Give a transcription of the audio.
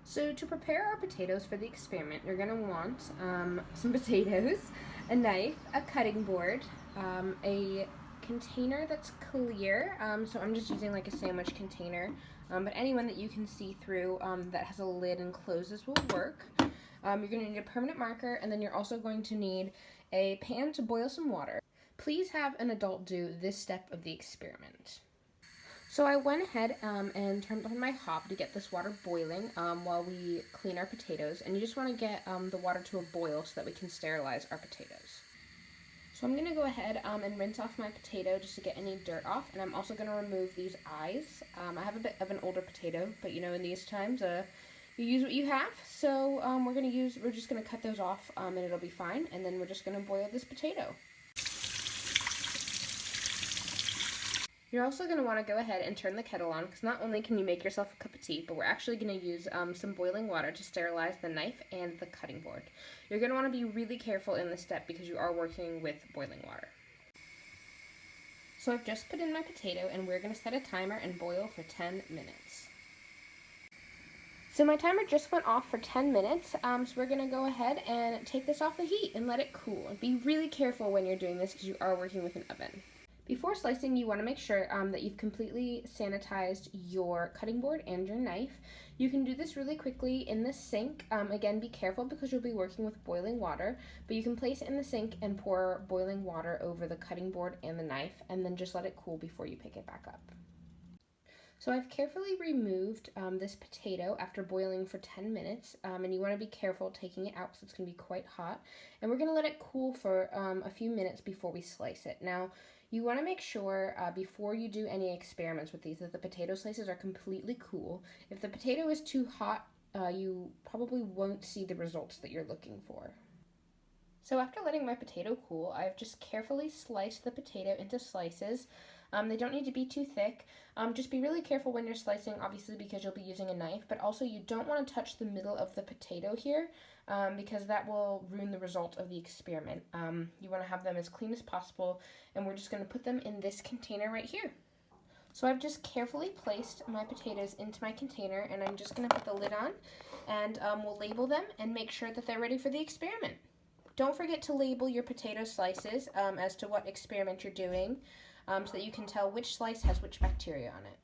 So to prepare our potatoes for the experiment, you're going to want some potatoes, a knife, a cutting board, a container that's clear, so I'm just using like a sandwich container, but anyone that you can see through that has a lid and closes will work. You're going to need a permanent marker, and then you're also going to need a pan to boil some water. Please have an adult do this step of the experiment. So I went ahead and turned on my hob to get this water boiling while we clean our potatoes. And you just want to get the water to a boil so that we can sterilize our potatoes. So I'm going to go ahead and rinse off my potato just to get any dirt off. And I'm also going to remove these eyes. I have a bit of an older potato, but you know, in these times, you use what you have. So we're just going to cut those off and it'll be fine. And then we're just going to boil this potato. You're also going to want to go ahead and turn the kettle on, because not only can you make yourself a cup of tea, but we're actually going to use some boiling water to sterilize the knife and the cutting board. You're going to want to be really careful in this step because you are working with boiling water. So I've just put in my potato, and we're going to set a timer and boil for 10 minutes. So my timer just went off for 10 minutes, so we're going to go ahead and take this off the heat and let it cool. And be really careful when you're doing this because you are working with an oven. Before slicing, you want to make sure that you've completely sanitized your cutting board and your knife. You can do this really quickly in the sink. Again, be careful because you'll be working with boiling water, but you can place it in the sink and pour boiling water over the cutting board and the knife, and then just let it cool before you pick it back up. So I've carefully removed this potato after boiling for 10 minutes, and you want to be careful taking it out because it's going to be quite hot. And we're going to let it cool for a few minutes before we slice it. Now, you want to make sure before you do any experiments with these that the potato slices are completely cool. If the potato is too hot, you probably won't see the results that you're looking for. So after letting my potato cool, I've just carefully sliced the potato into slices. They don't need to be too thick. Just be really careful when you're slicing, obviously, because you'll be using a knife, but also you don't want to touch the middle of the potato here because that will ruin the result of the experiment. You want to have them as clean as possible, and we're just going to put them in this container right here. So I've just carefully placed my potatoes into my container, and I'm just going to put the lid on, and we'll label them and make sure that they're ready for the experiment. Don't forget to label your potato slices as to what experiment you're doing, so that you can tell which slice has which bacteria on it.